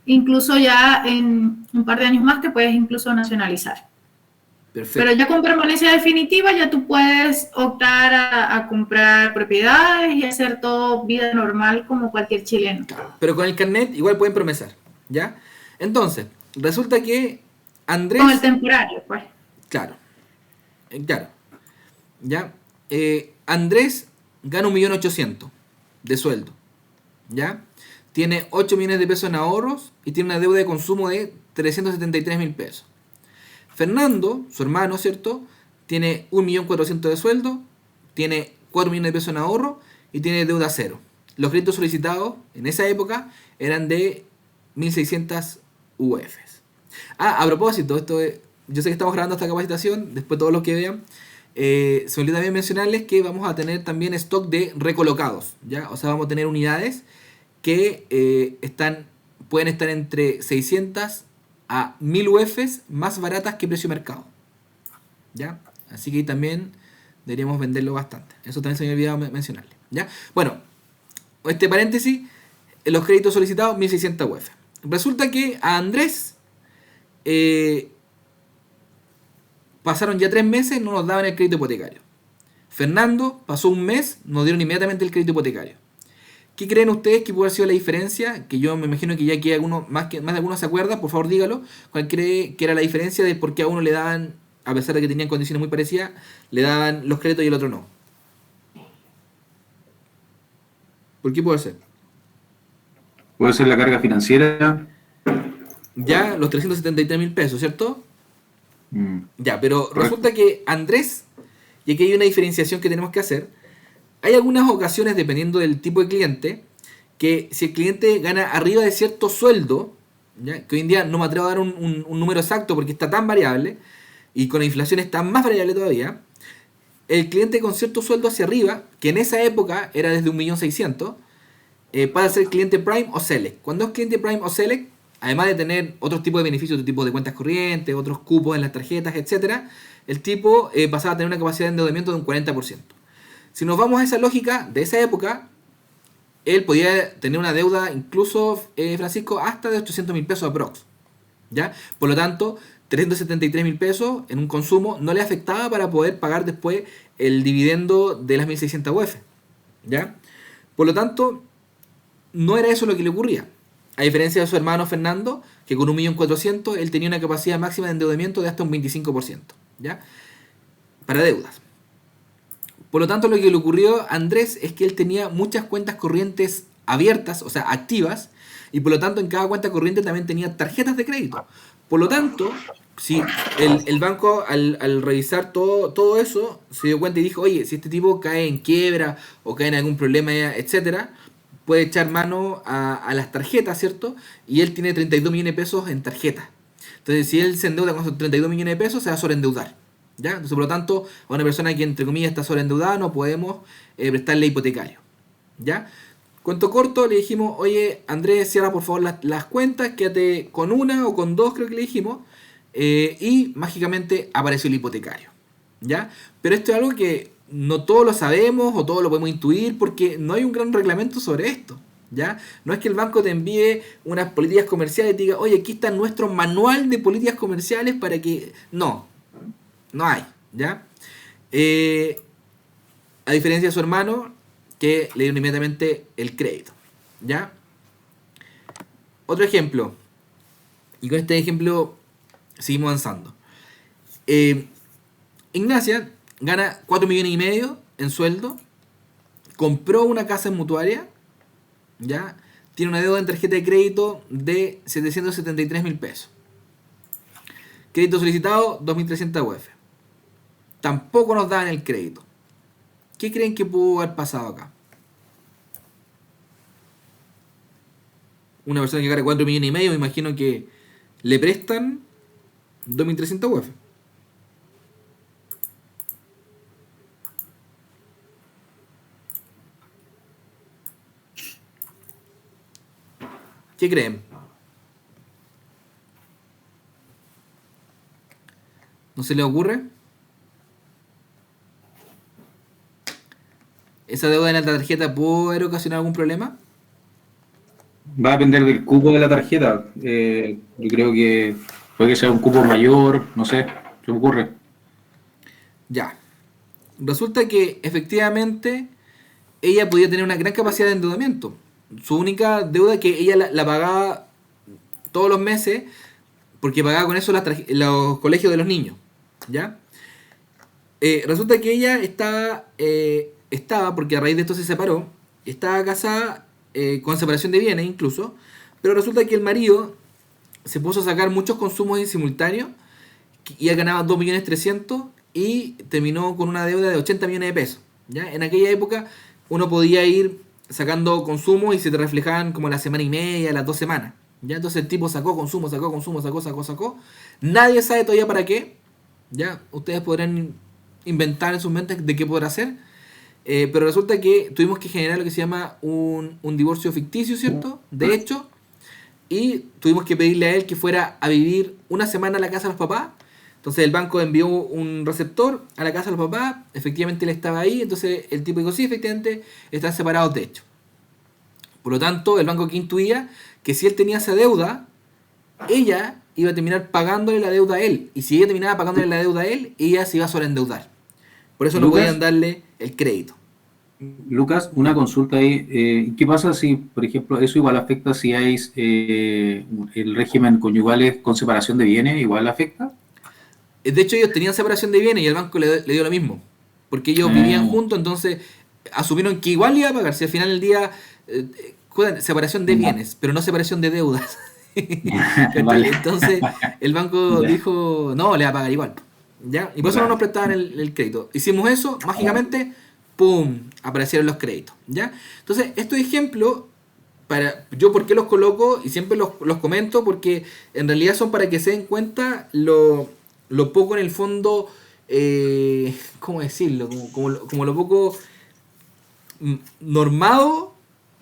[SPEAKER 3] incluso ya en un par de años más te puedes incluso nacionalizar.
[SPEAKER 1] Perfecto.
[SPEAKER 3] Pero ya con permanencia definitiva ya tú puedes optar a comprar propiedades y hacer todo vida normal como cualquier chileno.
[SPEAKER 1] Claro, pero con el carnet igual pueden promesar, ¿ya? Entonces, resulta que Andrés...
[SPEAKER 3] Con el temporario, pues.
[SPEAKER 1] Claro, claro, ¿ya? Andrés gana 1.800.000 de sueldo, ¿ya? Tiene 8 millones de pesos en ahorros y tiene una deuda de consumo de 373.000 pesos. Fernando, su hermano, ¿cierto? Tiene 1.400.000 de sueldo, tiene 4 millones de pesos en ahorro y tiene deuda cero. Los créditos solicitados en esa época eran de 1.600 UFs. A propósito, yo sé que estamos grabando esta capacitación, después todos los que vean, se me olvidó también mencionarles que vamos a tener también stock de recolocados, ¿ya? O sea, vamos a tener unidades que pueden estar entre 600 a 1.000 UFs más baratas que precio mercado, ¿ya? Así que también deberíamos venderlo bastante. Eso también se me había olvidado mencionarle, ¿ya? Bueno, este paréntesis, los créditos solicitados 1.600 UF. Resulta que a Andrés pasaron ya 3 meses, no nos daban el crédito hipotecario. Fernando pasó un mes, nos dieron inmediatamente el crédito hipotecario. ¿Qué creen ustedes que puede haber sido la diferencia? Que yo me imagino que ya aquí más de alguno se acuerda, por favor dígalo. ¿Cuál cree que era la diferencia de por qué a uno le daban, a pesar de que tenían condiciones muy parecidas, le daban los créditos y el otro no? ¿Por qué puede ser?
[SPEAKER 4] Puede ser la carga financiera.
[SPEAKER 1] Ya, los 373.000 pesos, ¿cierto? Ya, pero
[SPEAKER 4] Correcto.
[SPEAKER 1] resulta que Andrés, y aquí hay una diferenciación que tenemos que hacer, hay algunas ocasiones, dependiendo del tipo de cliente, que si el cliente gana arriba de cierto sueldo, ¿ya? Que hoy en día no me atrevo a dar un número exacto porque está tan variable, y con la inflación está más variable todavía, el cliente con cierto sueldo hacia arriba, que en esa época era desde 1.600.000, puede ser cliente Prime o Select. Cuando es cliente Prime o Select, además de tener otros tipos de beneficios, otro tipo de cuentas corrientes, otros cupos en las tarjetas, etc., el tipo pasaba a tener una capacidad de endeudamiento de un 40%. Si nos vamos a esa lógica de esa época, él podía tener una deuda, incluso, Francisco, hasta de 800.000 pesos aprox, ¿ya? Por lo tanto, 373.000 pesos en un consumo no le afectaba para poder pagar después el dividendo de las 1.600 UF, ¿ya? Por lo tanto, no era eso lo que le ocurría. A diferencia de su hermano Fernando, que con 1.400.000 él tenía una capacidad máxima de endeudamiento de hasta un 25%, ¿ya? Para deudas. Por lo tanto, lo que le ocurrió a Andrés es que él tenía muchas cuentas corrientes abiertas, o sea, activas, y por lo tanto en cada cuenta corriente también tenía tarjetas de crédito. Por lo tanto, si el banco al revisar todo eso, se dio cuenta y dijo, oye, si este tipo cae en quiebra o cae en algún problema, etcétera, puede echar mano a las tarjetas, ¿cierto? Y él tiene 32 millones de pesos en tarjetas. Entonces, si él se endeuda con esos 32 millones de pesos, se va a sobreendeudar, ¿ya? Entonces, por lo tanto, a una persona que, entre comillas, está sobreendeudada, no podemos prestarle hipotecario, ¿ya? Cuento corto, le dijimos, oye, Andrés, cierra por favor las cuentas, quédate con una o con dos, creo que le dijimos, y mágicamente apareció el hipotecario, ¿ya? Pero esto es algo que no todos lo sabemos o todos lo podemos intuir porque no hay un gran reglamento sobre esto, ¿ya? No es que el banco te envíe unas políticas comerciales y te diga, oye, aquí está nuestro manual de políticas comerciales para que... No hay, ¿ya? A diferencia de su hermano, que le dieron inmediatamente el crédito, ¿ya? Otro ejemplo, y con este ejemplo seguimos avanzando. Ignacia gana 4,5 millones en sueldo, compró una casa en Mutuaria, ¿ya? Tiene una deuda en tarjeta de crédito de 773.000 pesos. Crédito solicitado, 2.300 UF. Tampoco nos daban el crédito. ¿Qué creen que pudo haber pasado acá? Una persona que gana 4,5 millones, me imagino que le prestan 2.300 UF. ¿Qué creen? ¿No se le ocurre? ¿Esa deuda en la tarjeta puede haber ocasionado algún problema?
[SPEAKER 4] Va a depender del cupo de la tarjeta. Yo creo que puede que sea un cupo mayor, no sé, ¿qué me ocurre?
[SPEAKER 1] Ya. Resulta que efectivamente ella podía tener una gran capacidad de endeudamiento. Su única deuda es que ella la pagaba todos los meses porque pagaba con eso los colegios de los niños, ¿ya? Resulta que ella estaba, porque a raíz de esto se separó, estaba casada con separación de bienes incluso, pero resulta que el marido se puso a sacar muchos consumos en simultáneo y ella ganaba 2.300.000 y terminó con una deuda de 80 millones de pesos, ¿ya? En aquella época uno podía ir sacando consumos y se te reflejaban como la semana y media, las 2 semanas, ¿ya? Entonces el tipo sacó consumo, sacó. Nadie sabe todavía para qué, ¿ya? Ustedes podrán inventar en sus mentes de qué podrá hacer, pero resulta que tuvimos que generar lo que se llama un divorcio ficticio, ¿cierto? De hecho, y tuvimos que pedirle a él que fuera a vivir una semana a la casa de los papás. Entonces el banco envió un receptor a la casa de los papás, efectivamente él estaba ahí, entonces el tipo dijo, sí, efectivamente están separados de hecho. Por lo tanto, el banco que intuía que si él tenía esa deuda, ella iba a terminar pagándole la deuda a él. Y si ella terminaba pagándole la deuda a él, ella se iba a sobreendeudar. Por eso no
[SPEAKER 4] Lucas,
[SPEAKER 1] podían darle el crédito.
[SPEAKER 4] Lucas, una consulta ahí. ¿Qué pasa si, por ejemplo, eso igual afecta si hay el régimen conyugal con separación de bienes? ¿Igual afecta?
[SPEAKER 1] De hecho, ellos tenían separación de bienes y el banco le dio lo mismo. Porque ellos vivían juntos, entonces asumieron que igual iba a pagar. Si al final del día, separación de bienes, pero no separación de deudas.
[SPEAKER 4] Vale.
[SPEAKER 1] Entonces el banco
[SPEAKER 4] Ya.
[SPEAKER 1] dijo, no, le va a pagar igual, ¿ya? Y por eso no nos prestaban el crédito. Hicimos eso, mágicamente, ¡pum!, aparecieron los créditos, ¿ya? Entonces, estos ejemplos, yo por qué los coloco y siempre los comento, porque en realidad son para que se den cuenta lo poco en el fondo, ¿cómo decirlo? Como lo poco normado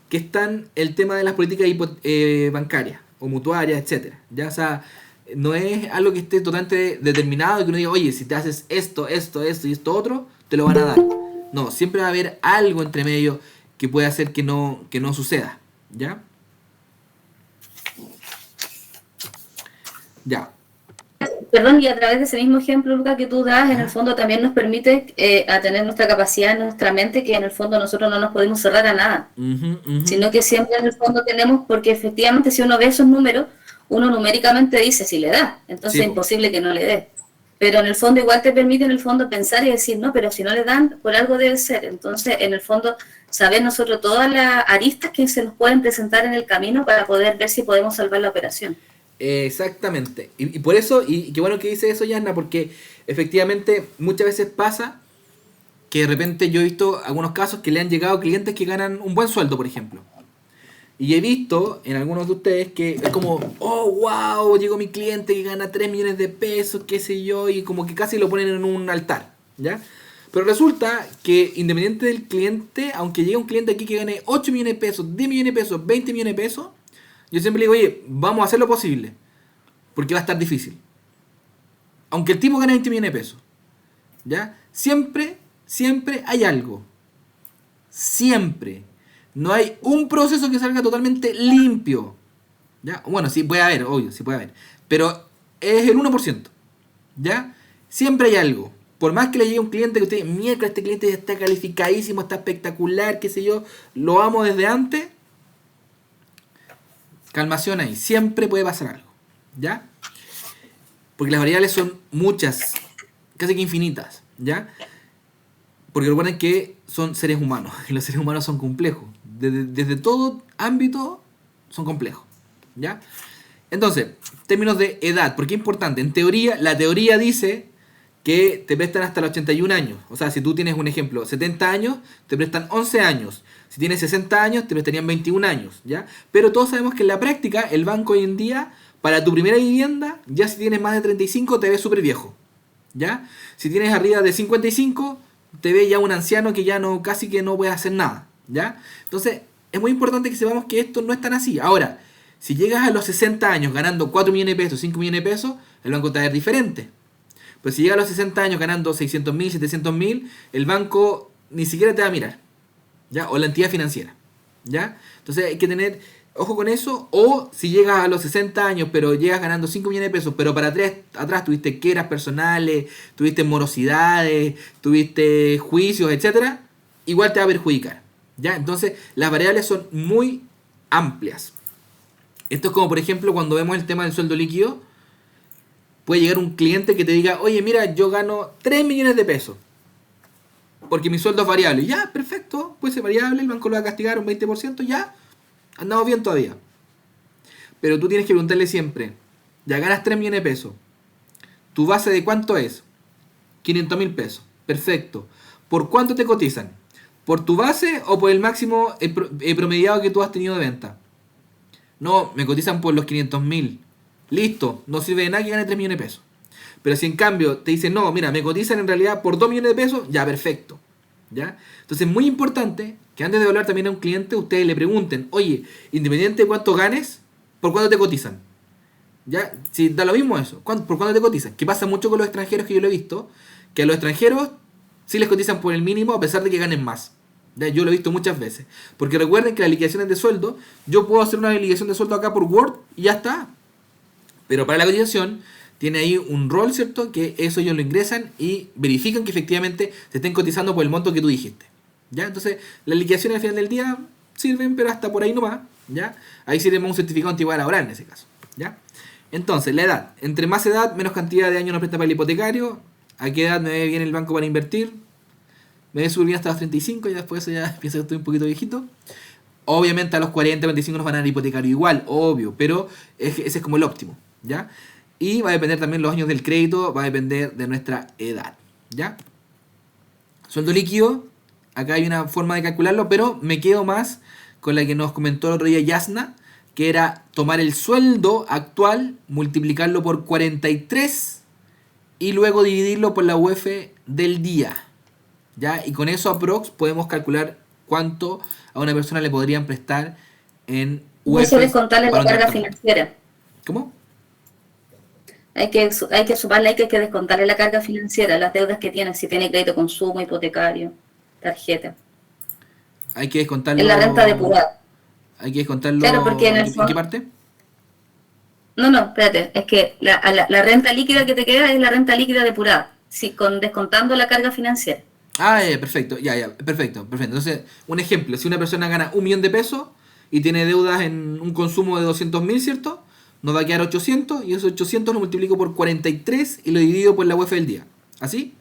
[SPEAKER 1] que están el tema de las políticas bancarias o mutuarias, etcétera. Ya, o sea, no es algo que esté totalmente determinado y que uno diga, oye, si te haces esto y esto otro, te lo van a dar. No, siempre va a haber algo entre medio que puede hacer que no suceda, ¿ya? Ya.
[SPEAKER 2] Perdón, y a través de ese mismo ejemplo, Luca, que tú das, en el fondo también nos permite a tener nuestra capacidad en nuestra mente, que en el fondo nosotros no nos podemos cerrar a nada, sino que siempre en el fondo tenemos, porque efectivamente si uno ve esos números, uno numéricamente dice si le da, entonces es imposible que no le dé. Pero en el fondo igual te permite en el fondo pensar y decir, no, pero si no le dan, por algo debe ser. Entonces, en el fondo, saber nosotros todas las aristas que se nos pueden presentar en el camino para poder ver si podemos salvar la operación.
[SPEAKER 1] Exactamente. Y por eso, y qué bueno que dice eso, Yasna, porque efectivamente muchas veces pasa que de repente yo he visto algunos casos que le han llegado clientes que ganan un buen sueldo, por ejemplo. Y he visto en algunos de ustedes que es como, oh, wow, llegó mi cliente que gana 3 millones de pesos, qué sé yo, y como que casi lo ponen en un altar, ¿ya? Pero resulta que independiente del cliente, aunque llegue un cliente aquí que gane 8 millones de pesos, 10 millones de pesos, 20 millones de pesos, yo siempre le digo, oye, vamos a hacer lo posible, porque va a estar difícil. Aunque el tipo gane 20 millones de pesos, ¿ya? Siempre hay algo. Siempre. No hay un proceso que salga totalmente limpio, ¿ya? Bueno, sí puede haber, obvio, sí puede haber. Pero es el 1%, ¿ya? Siempre hay algo. Por más que le llegue un cliente que usted, miércoles, este cliente ya está calificadísimo, está espectacular, qué sé yo, lo amo desde antes. Calmación ahí, siempre puede pasar algo, ¿ya? Porque las variables son muchas, casi que infinitas, ¿ya? Porque recuerden que son seres humanos, y los seres humanos son complejos. Desde todo ámbito son complejos, ¿ya? Entonces, términos de edad, porque es importante. En teoría, la teoría dice que te prestan hasta los 81 años. O sea, si tú tienes un ejemplo, 70 años, te prestan 11 años. Si tienes 60 años, te prestarían 21 años, ¿ya? Pero todos sabemos que en la práctica, el banco hoy en día, para tu primera vivienda, ya si tienes más de 35, te ves súper viejo, ¿ya? Si tienes arriba de 55, te ves ya un anciano que ya no, casi que no puede hacer nada, ¿ya? Entonces, es muy importante que sepamos que esto no es tan así. Ahora, si llegas a los 60 años ganando 4 millones de pesos, 5 millones de pesos, el banco te va a ver diferente. Pues si llegas a los 60 años ganando 600.000, 700.000, el banco ni siquiera te va a mirar, ¿ya? O la entidad financiera, ¿ya? Entonces hay que tener ojo con eso. O si llegas a los 60 años, pero llegas ganando 5 millones de pesos, pero para atrás tuviste quebras personales, tuviste morosidades, tuviste juicios, etcétera, igual te va a perjudicar, ¿ya? Entonces las variables son muy amplias. Esto es como, por ejemplo, cuando vemos el tema del sueldo líquido. Puede llegar un cliente que te diga, oye, mira, yo gano 3 millones de pesos porque mi sueldo es variable. Ya, perfecto, puede ser variable, el banco lo va a castigar un 20%, ya, andamos bien todavía. Pero tú tienes que preguntarle siempre, ya ganas 3 millones de pesos, ¿tu base de cuánto es? 500.000 pesos, perfecto. ¿Por cuánto te cotizan? ¿Por tu base o por el máximo promediado que tú has tenido de venta? No, me cotizan por los 500.000. Listo, no sirve de nada que gane 3 millones de pesos. Pero si en cambio te dicen, no, mira, me cotizan en realidad por 2 millones de pesos, ya, perfecto, ¿ya? Entonces es muy importante que antes de hablar también a un cliente, ustedes le pregunten, oye, independiente de cuánto ganes, ¿por cuánto te cotizan? ¿Ya? Si da lo mismo eso, ¿por cuánto te cotizan? Que pasa mucho con los extranjeros, que yo lo he visto, que a los extranjeros sí les cotizan por el mínimo a pesar de que ganen más. ¿Ya? Yo lo he visto muchas veces. Porque recuerden que las liquidaciones de sueldo, yo puedo hacer una liquidación de sueldo acá por Word y ya está. Pero para la cotización tiene ahí un rol, ¿cierto? Que eso ellos lo ingresan y verifican que efectivamente se estén cotizando por el monto que tú dijiste, ¿ya? Entonces, las liquidaciones al final del día sirven, pero hasta por ahí nomás, ¿ya? Ahí sirve un certificado de antigüedad laboral en ese caso, ¿ya? Entonces, la edad. Entre más edad, menos cantidad de años nos presta para el hipotecario. ¿A qué edad me ve bien el banco para invertir? Me debe subir bien hasta los 35 y después ya pienso que estoy un poquito viejito. Obviamente a los 40, 25 nos van a dar hipotecario igual, obvio, pero ese es como el óptimo, ¿ya? Y va a depender también los años del crédito, va a depender de nuestra edad, ¿ya? Sueldo líquido, acá hay una forma de calcularlo, pero me quedo más con la que nos comentó el otro día Yasna, que era tomar el sueldo actual, multiplicarlo por 43 y luego dividirlo por la UF del día, ¿ya? Y con eso aprox podemos calcular cuánto a una persona le podrían prestar en UF.
[SPEAKER 2] Eso descontarle la carga financiera.
[SPEAKER 1] ¿Cómo?
[SPEAKER 2] Hay que sumarle, hay que descontarle la carga financiera, las deudas que tiene, si tiene crédito consumo, hipotecario, tarjeta.
[SPEAKER 1] Hay que descontarlo.
[SPEAKER 2] En la renta depurada.
[SPEAKER 1] Hay que descontarlo.
[SPEAKER 2] Claro, porque
[SPEAKER 1] ¿En qué parte?
[SPEAKER 2] No, espérate, es que la renta líquida que te queda es la renta líquida depurada, sí, descontando la carga financiera.
[SPEAKER 1] Ah, perfecto, perfecto. Entonces, un ejemplo, si una persona gana 1 millón de pesos y tiene deudas en un consumo de 200.000, ¿cierto? Nos va a quedar 800 y esos 800 lo multiplico por 43 y lo divido por la UF del día. ¿Así?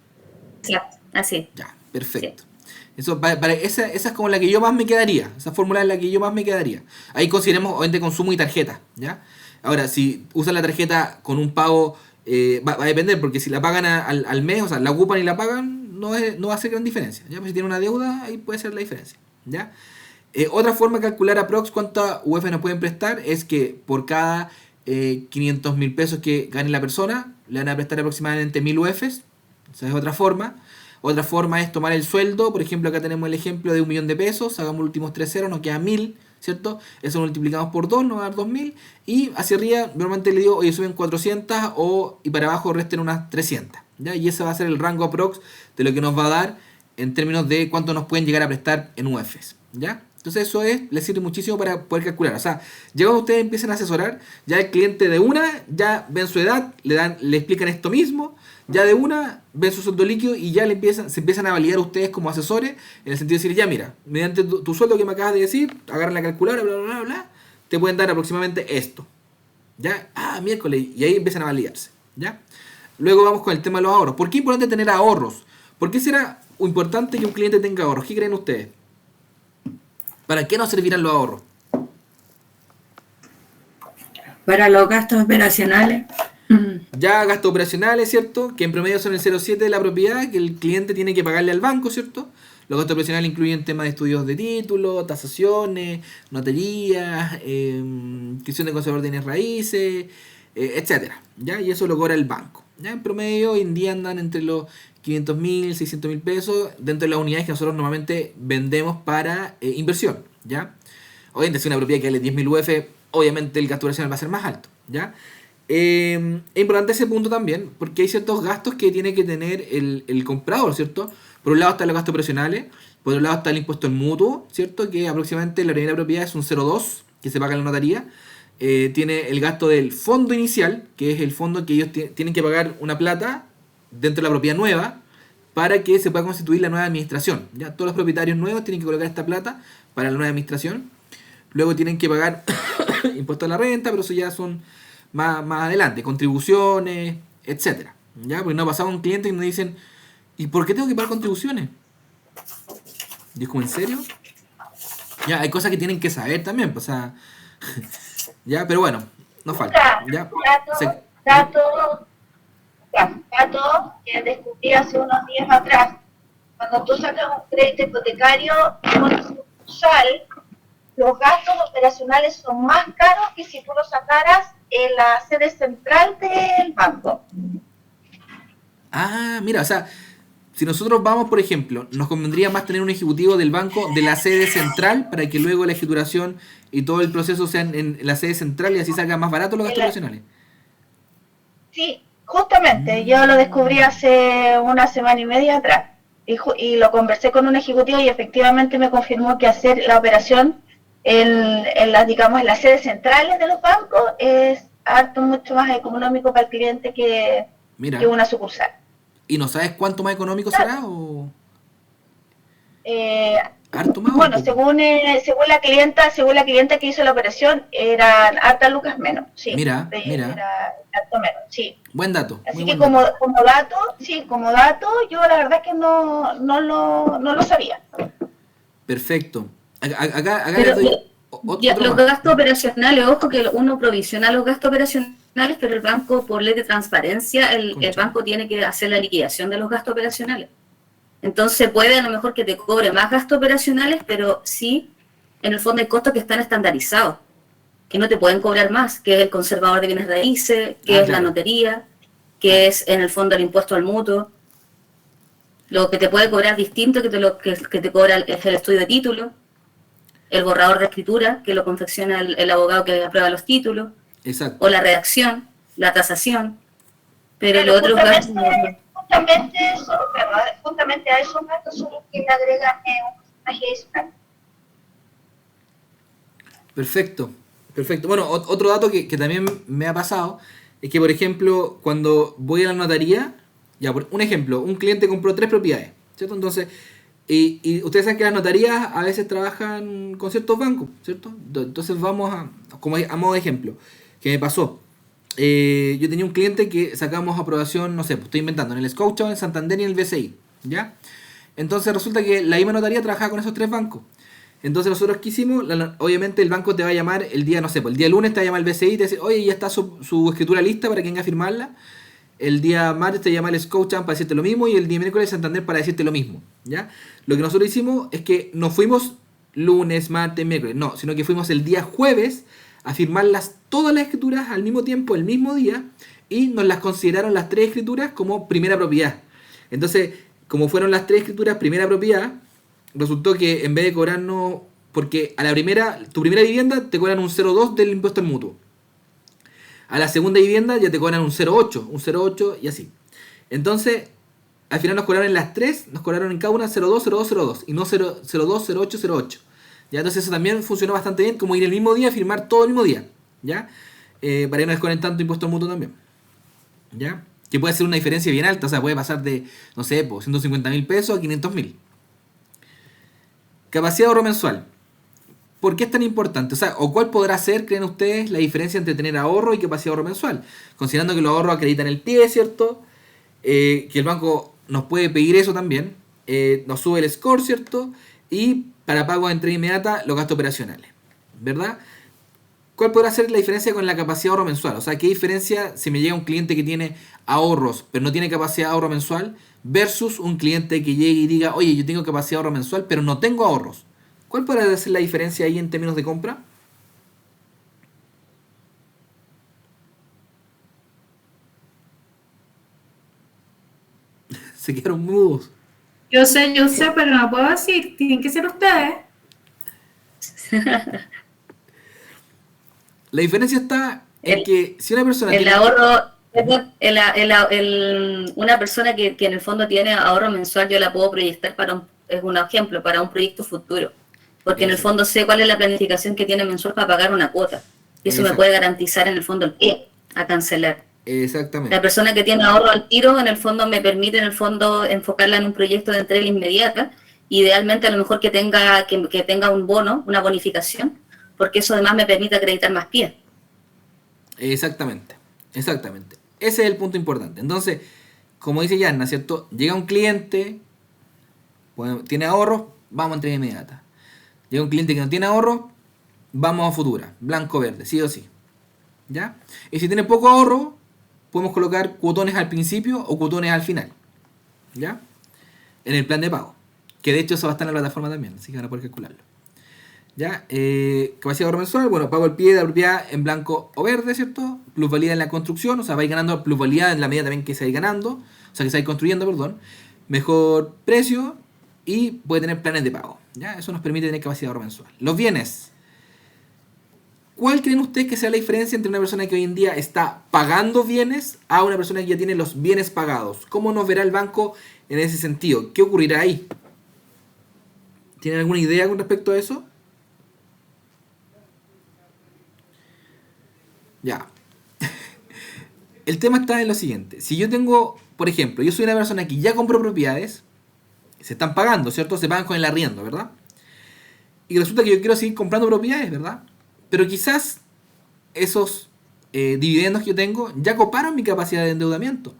[SPEAKER 2] Exacto, así.
[SPEAKER 1] Ya, perfecto. Sí. Eso, esa es como la que yo más me quedaría. Esa fórmula es la que yo más me quedaría. Ahí consideremos obviamente consumo y tarjeta, ¿ya? Ahora, si usan la tarjeta con un pago, va a depender, porque si la pagan al mes, o sea, la ocupan y la pagan, no va a hacer gran diferencia, ¿ya? Pues si tiene una deuda, ahí puede ser la diferencia, ¿ya? Otra forma de calcular aprox cuánta UF nos pueden prestar es que por cada 500.000 pesos que gane la persona, le van a prestar aproximadamente 1.000 UFs. Esa es otra forma. Otra forma es tomar el sueldo. Por ejemplo, acá tenemos el ejemplo de 1.000.000 de pesos. Hagamos los últimos 3 ceros, nos queda 1.000, ¿cierto? Eso lo multiplicamos por 2, nos va a dar 2.000. Y hacia arriba, normalmente le digo, oye, suben 400 y para abajo resten unas 300. ¿Ya? Y ese va a ser el rango aprox de lo que nos va a dar en términos de cuánto nos pueden llegar a prestar en UFs. ¿Ya? Entonces eso les sirve muchísimo para poder calcular. O sea, ya cuando ustedes empiezan a asesorar, ya el cliente de una, ya ven su edad, le explican esto mismo, ya de una, ven su sueldo líquido y ya se empiezan a validar ustedes como asesores, en el sentido de decir, ya mira, mediante tu sueldo que me acabas de decir, agarran la calculadora, bla, bla, bla, bla, te pueden dar aproximadamente esto. ¿Ya? Miércoles, y ahí empiezan a validarse. ¿Ya? Luego vamos con el tema de los ahorros. ¿Por qué es importante tener ahorros? ¿Por qué será importante que un cliente tenga ahorros? ¿Qué creen ustedes? ¿Para qué nos servirán los ahorros?
[SPEAKER 5] Para los gastos operacionales.
[SPEAKER 1] Ya gastos operacionales, ¿cierto? Que en promedio son el 0,7 de la propiedad que el cliente tiene que pagarle al banco, ¿cierto? Los gastos operacionales incluyen temas de estudios de título, tasaciones, notarías, inscripción de conservador de bienes raíces, etcétera. ¿Ya? Y eso lo cobra el banco. ¿Ya? En promedio hoy en día andan entre los 500.000, 600.000 pesos dentro de las unidades que nosotros normalmente vendemos para inversión. ¿Ya? Obviamente si una propiedad que vale 10.000 UF, obviamente el gasto operacional va a ser más alto. ¿Ya? Es importante ese punto también, porque hay ciertos gastos que tiene que tener el comprador, ¿cierto? Por un lado están los gastos operacionales, por otro lado está el impuesto al mutuo, ¿cierto? Que aproximadamente la primera propiedad es un 0,2 que se paga en la notaría. Tiene el gasto del fondo inicial, que es el fondo que ellos tienen que pagar una plata dentro de la propiedad nueva para que se pueda constituir la nueva administración. ¿Ya? Todos los propietarios nuevos tienen que colocar esta plata para la nueva administración. Luego tienen que pagar impuestos a la renta, pero eso ya son más adelante, contribuciones, etcétera. ¿Ya? Porque nos ha pasado un cliente y nos dicen, ¿y por qué tengo que pagar contribuciones? Y es como, ¿en serio? Ya, hay cosas que tienen que saber también, pues, o sea, ya, pero bueno, no falta. ¿Ya?
[SPEAKER 6] Dato que descubrí hace unos días atrás. Cuando tú sacas un crédito hipotecario con sucursal, los gastos operacionales son más caros que si tú lo sacaras en la sede central del banco.
[SPEAKER 1] Mira, o sea, si nosotros vamos, por ejemplo, nos convendría más tener un ejecutivo del banco de la sede central para que luego la escrituración y todo el proceso sean en la sede central y así salgan más baratos los gastos operacionales.
[SPEAKER 6] Sí, justamente, yo lo descubrí hace una semana y media atrás y lo conversé con un ejecutivo y efectivamente me confirmó que hacer la operación en las sedes centrales de los bancos es mucho más económico para el cliente que una sucursal.
[SPEAKER 1] ¿Y no sabes cuánto más económico será? ¿O harto más?
[SPEAKER 6] Bueno, según la clienta que hizo la operación, eran hartas lucas menos. Sí,
[SPEAKER 1] mira.
[SPEAKER 6] Era harto menos, sí.
[SPEAKER 1] Buen dato.
[SPEAKER 6] Así que como dato, yo la verdad es que no lo sabía.
[SPEAKER 1] Perfecto. Acá
[SPEAKER 2] Pero,
[SPEAKER 1] les doy
[SPEAKER 2] los gastos operacionales, ojo que uno provisiona los gastos operacionales, pero el banco, por ley de transparencia, el banco tiene que hacer la liquidación de los gastos operacionales. Entonces puede a lo mejor que te cobre más gastos operacionales, pero sí, en el fondo hay costos que están estandarizados, que no te pueden cobrar más, que es el conservador de bienes raíces, que es la notaría, que es en el fondo el impuesto al mutuo. Lo que te puede cobrar distinto que te cobra es el estudio de título, el borrador de escritura, que lo confecciona el abogado que aprueba los títulos,
[SPEAKER 1] exacto,
[SPEAKER 6] o
[SPEAKER 2] la redacción, la tasación, pero
[SPEAKER 6] los
[SPEAKER 2] otros gastos...
[SPEAKER 6] Justamente a esos gastos son los que le agregan un porcentaje adicional.
[SPEAKER 1] Perfecto. Bueno, otro dato que también me ha pasado es que, por ejemplo, cuando voy a la notaría, ya por un ejemplo, un cliente compró 3 propiedades, ¿cierto? Entonces, y ustedes saben que las notarías a veces trabajan con ciertos bancos, ¿cierto? Entonces vamos a modo de ejemplo, que me pasó. Yo tenía un cliente que sacamos aprobación, no sé, pues estoy inventando, en el Scotia, en Santander y en el BCI, ¿ya? Entonces resulta que la misma notaría trabajaba con esos 3 bancos. Entonces nosotros, ¿qué hicimos? Obviamente el banco te va a llamar el día, no sé, pues el día lunes te va a llamar el BCI y te dice, oye, ya está su escritura lista para que venga a firmarla. El día martes te llama el Scotiabank para decirte lo mismo y el día miércoles Santander para decirte lo mismo, ¿ya? Lo que nosotros hicimos es que nos fuimos lunes, martes, miércoles. No, sino que fuimos el día jueves a firmarlas todas las escrituras al mismo tiempo, el mismo día, y nos las consideraron las 3 escrituras como primera propiedad. Entonces, como fueron las 3 escrituras primera propiedad, resultó que en vez de cobrarnos, porque a la primera, tu primera vivienda te cobran un 0,2 del impuesto al mutuo. A la segunda vivienda ya te cobran un 0,8 y así. Entonces, al final nos cobraron en las 3, nos cobraron en cada una 0,2, 0,2, 0,2 y no 0,02, 0,8, 0,8. ¿Ya? Entonces eso también funcionó bastante bien, como ir el mismo día, firmar todo el mismo día, ¿ya? Para que no descuenten tanto impuesto al mutuo también, ¿ya? Que puede ser una diferencia bien alta, o sea, puede pasar de, no sé, 150.000 pesos a 500.000. Capacidad de ahorro mensual. ¿Por qué es tan importante? O sea, ¿o cuál podrá ser, creen ustedes, la diferencia entre tener ahorro y capacidad de ahorro mensual? Considerando que los ahorros acreditan el pie, ¿cierto? Que el banco nos puede pedir eso también. Nos sube el score, ¿cierto? Y para pagos de entrega inmediata, los gastos operacionales, ¿verdad? ¿Cuál podrá ser la diferencia con la capacidad de ahorro mensual? O sea, ¿qué diferencia si me llega un cliente que tiene ahorros, pero no tiene capacidad de ahorro mensual, versus un cliente que llegue y diga, oye, yo tengo capacidad de ahorro mensual, pero no tengo ahorros? ¿Cuál podrá ser la diferencia ahí en términos de compra? Se quedaron mudos.
[SPEAKER 3] Yo sé, pero no puedo decir. Tienen que ser ustedes.
[SPEAKER 1] La diferencia está en que si una persona
[SPEAKER 2] El
[SPEAKER 1] tiene...
[SPEAKER 2] ahorro, una persona que en el fondo tiene ahorro mensual, yo la puedo proyectar es un ejemplo, para un proyecto futuro. Porque en el fondo sé cuál es la planificación que tiene mensual para pagar una cuota. Y eso me puede garantizar en el fondo el pie a cancelar.
[SPEAKER 1] Exactamente.
[SPEAKER 2] La persona que tiene ahorro al tiro, en el fondo me permite en el fondo enfocarla en un proyecto de entrega inmediata. Idealmente a lo mejor que tenga un bono, una bonificación, porque eso además me permite acreditar más pies.
[SPEAKER 1] Exactamente. Exactamente. Ese es el punto importante. Entonces, como dice Yanna, ¿cierto? Llega un cliente, tiene ahorros, vamos a entrega inmediata. Llega un cliente que no tiene ahorro, vamos a futura, blanco verde, sí o sí. ¿Ya? Y si tiene poco ahorro, podemos colocar cuotones al principio o cuotones al final. ¿Ya? En el plan de pago. Que de hecho eso va a estar en la plataforma también, así que van a poder calcularlo. ¿Ya? Capacidad de ahorro mensual, bueno, pago el pie de la propiedad en blanco o verde, ¿cierto? Plusvalía en la construcción, o sea, vais ganando plusvalía en la medida también que se vais ganando, o sea, que se vais construyendo, perdón. Mejor precio y puede tener planes de pago. ¿Ya? Eso nos permite tener capacidad de ahorro mensual. Los bienes. ¿Cuál creen ustedes que sea la diferencia entre una persona que hoy en día está pagando bienes a una persona que ya tiene los bienes pagados? ¿Cómo nos verá el banco en ese sentido? ¿Qué ocurrirá ahí? ¿Tienen alguna idea con respecto a eso? Ya. El tema está en lo siguiente. Si yo tengo, por ejemplo, yo soy una persona que ya compró propiedades, se están pagando, ¿cierto? Se pagan con el arriendo, ¿verdad? Y resulta que yo quiero seguir comprando propiedades, ¿verdad? Pero quizás esos dividendos que yo tengo ya coparon mi capacidad de endeudamiento.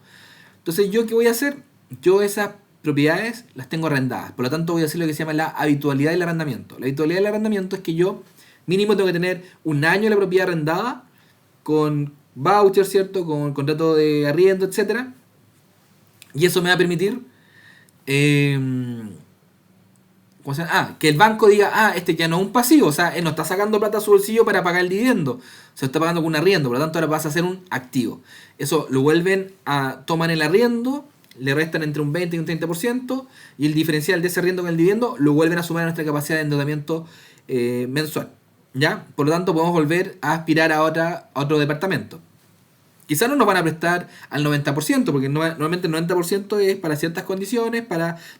[SPEAKER 1] Entonces, ¿yo qué voy a hacer? Yo esas propiedades las tengo arrendadas. Por lo tanto, voy a hacer lo que se llama la habitualidad del arrendamiento. La habitualidad del arrendamiento es que yo mínimo tengo que tener un año la propiedad arrendada con voucher, ¿cierto? Con contrato de arriendo, etcétera. Y eso me va a permitir que el banco diga, este ya no es un pasivo, o sea, él no está sacando plata a su bolsillo para pagar el dividendo, se lo está pagando con un arriendo, por lo tanto ahora pasa a ser un activo. Eso lo vuelven toman el arriendo, le restan entre un 20 y un 30%, y el diferencial de ese arriendo con el dividendo lo vuelven a sumar a nuestra capacidad de endeudamiento mensual. ¿Ya? Por lo tanto podemos volver a aspirar a otro departamento. Quizás no nos van a prestar al 90%, porque normalmente el 90% es para ciertas condiciones,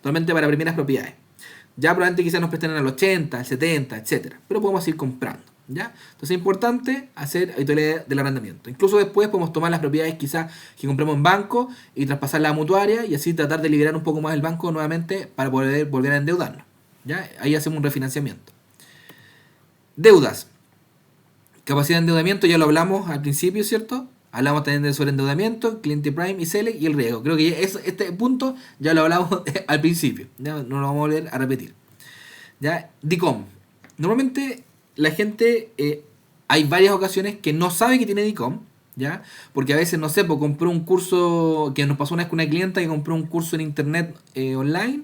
[SPEAKER 1] normalmente para primeras propiedades. Ya probablemente quizás nos presten al 80, al 70, etcétera. Pero podemos ir comprando. ¿Ya? Entonces es importante hacer habitualidad del arrendamiento. Incluso después podemos tomar las propiedades quizás que compramos en banco y traspasarlas a mutuaria y así tratar de liberar un poco más el banco nuevamente para poder volver a endeudarnos. ¿Ya? Ahí hacemos un refinanciamiento. Deudas. Capacidad de endeudamiento ya lo hablamos al principio, ¿cierto? Hablamos también de sobreendeudamiento, cliente prime y Select y el riesgo. Creo que este punto ya lo hablamos al principio. ¿Ya? No lo vamos a volver a repetir. ¿Ya? DICOM. Normalmente la gente, hay varias ocasiones que no sabe que tiene DICOM, ¿ya? Porque a veces, no sé, pues compró un curso, que nos pasó una vez con una clienta que compró un curso en internet online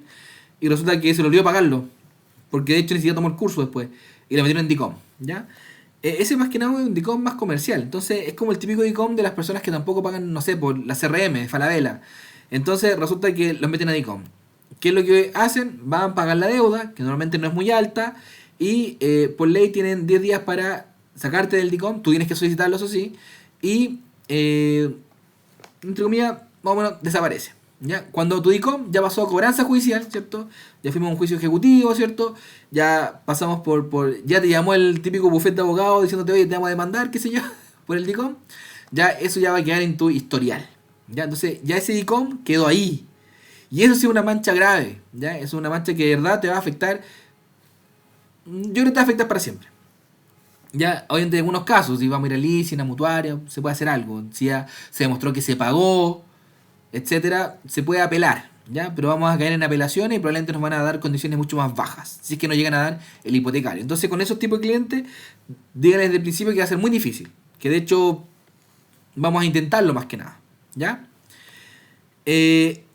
[SPEAKER 1] y resulta que se le olvidó pagarlo. porque de hecho ni siquiera tomó el curso después, y la metieron en DICOM, ¿ya? Ese más que nada es un DICOM más comercial, entonces es como el típico DICOM de las personas que tampoco pagan, no sé, por la CRM, Falabella. Entonces resulta que los meten a DICOM. ¿Qué es lo que hacen? Van a pagar la deuda, que normalmente no es muy alta, y por ley tienen 10 días para sacarte del DICOM, tú tienes que solicitarlo, eso sí, y entre comillas, más o menos desaparece. ¿Ya? Cuando tu DICOM ya pasó a cobranza judicial, ¿cierto? Ya fuimos a un juicio ejecutivo, ¿cierto? Ya pasamos ya te llamó el típico bufete de abogados diciéndote, oye, te vamos a demandar, qué sé yo, por el DICOM. Ya eso ya va a quedar en tu historial. ¿Ya? Entonces, ya ese DICOM quedó ahí. Y eso sí es una mancha grave, ¿ya? Es una mancha que de verdad te va a afectar. Yo creo que te va a afectar para siempre. Ya, obviamente en algunos casos, si vamos a ir a leasing, a mutuaria, se puede hacer algo. Si ya se demostró que se pagó, etcétera, se puede apelar, ¿ya? Pero vamos a caer en apelaciones y probablemente nos van a dar condiciones mucho más bajas, si es que no llegan a dar el hipotecario. Entonces, con esos tipos de clientes, díganles desde el principio que va a ser muy difícil, que de hecho vamos a intentarlo más que nada, ¿ya?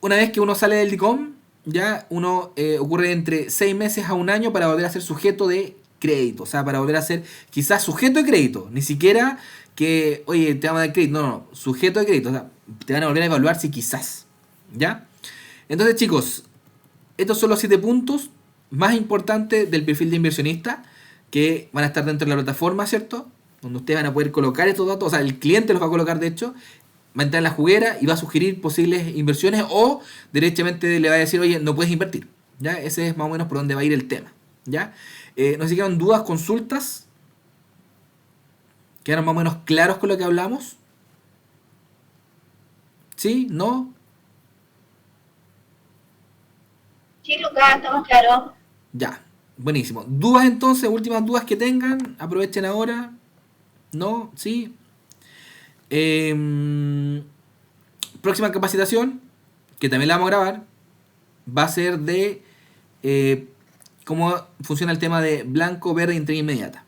[SPEAKER 1] Una vez que uno sale del DICOM, ya uno ocurre entre 6 meses a un año para volver a ser sujeto de crédito, o sea, para volver a ser quizás sujeto de crédito, ni siquiera que, oye, te vamos a dar crédito, no, sujeto de crédito, o sea, te van a volver a evaluar si quizás, ¿ya? Entonces, chicos, estos son los 7 puntos más importantes del perfil de inversionista que van a estar dentro de la plataforma, ¿cierto? Donde ustedes van a poder colocar estos datos, o sea, el cliente los va a colocar, de hecho, va a entrar en la juguera y va a sugerir posibles inversiones o derechamente le va a decir, oye, no puedes invertir, ¿ya? Ese es más o menos por donde va a ir el tema, ¿ya? No sé si quedan dudas, consultas. ¿Quedaron más o menos claros con lo que hablamos? ¿Sí? ¿No?
[SPEAKER 6] Sí, Lucas, estamos claros.
[SPEAKER 1] Ya, buenísimo. ¿Dudas entonces? Últimas dudas que tengan, aprovechen ahora. ¿No? ¿Sí? Próxima capacitación, que también la vamos a grabar, va a ser de cómo funciona el tema de blanco, verde y entrega inmediata.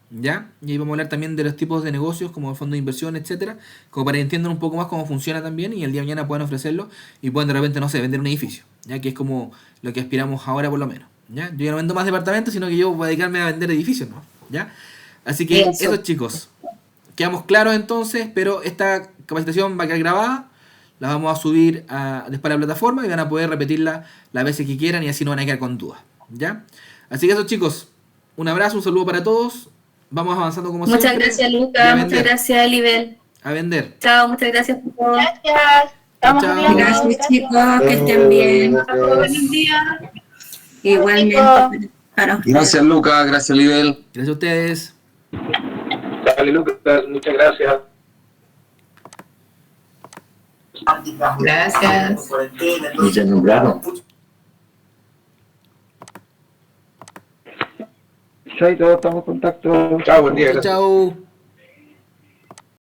[SPEAKER 1] ¿Ya? Y ahí vamos a hablar también de los tipos de negocios, como el fondo de inversión, etcétera, como para que entiendan un poco más cómo funciona también y el día de mañana puedan ofrecerlo y puedan de repente, no sé, vender un edificio, ya que es como lo que aspiramos ahora por lo menos. ¿Ya? Yo ya no vendo más departamentos, sino que yo voy a dedicarme a vender edificios, ¿no? ¿Ya? Así que eso, chicos. Quedamos claros entonces, pero esta capacitación va a quedar grabada, la vamos a subir después a la plataforma y van a poder repetirla las veces que quieran y así no van a quedar con dudas. ¿Ya? Así que eso, chicos, un abrazo, un saludo para todos. Vamos avanzando como siempre.
[SPEAKER 2] Muchas gracias, Lucas. Muchas gracias, Elibel.
[SPEAKER 1] A vender.
[SPEAKER 2] Chao, muchas gracias por todo.
[SPEAKER 6] Gracias. Estamos
[SPEAKER 1] Chao.
[SPEAKER 6] hablando.
[SPEAKER 5] Gracias, chicos, que estén bien.
[SPEAKER 3] Buenos días.
[SPEAKER 5] Igualmente para ustedes.
[SPEAKER 7] Gracias, Lucas. Gracias, Libel.
[SPEAKER 1] Gracias a ustedes.
[SPEAKER 8] Dale, Lucas, muchas gracias.
[SPEAKER 3] Gracias.
[SPEAKER 7] Ya nombraron.
[SPEAKER 8] Chaito, estamos en contacto. Chao, buen día.
[SPEAKER 1] Chao.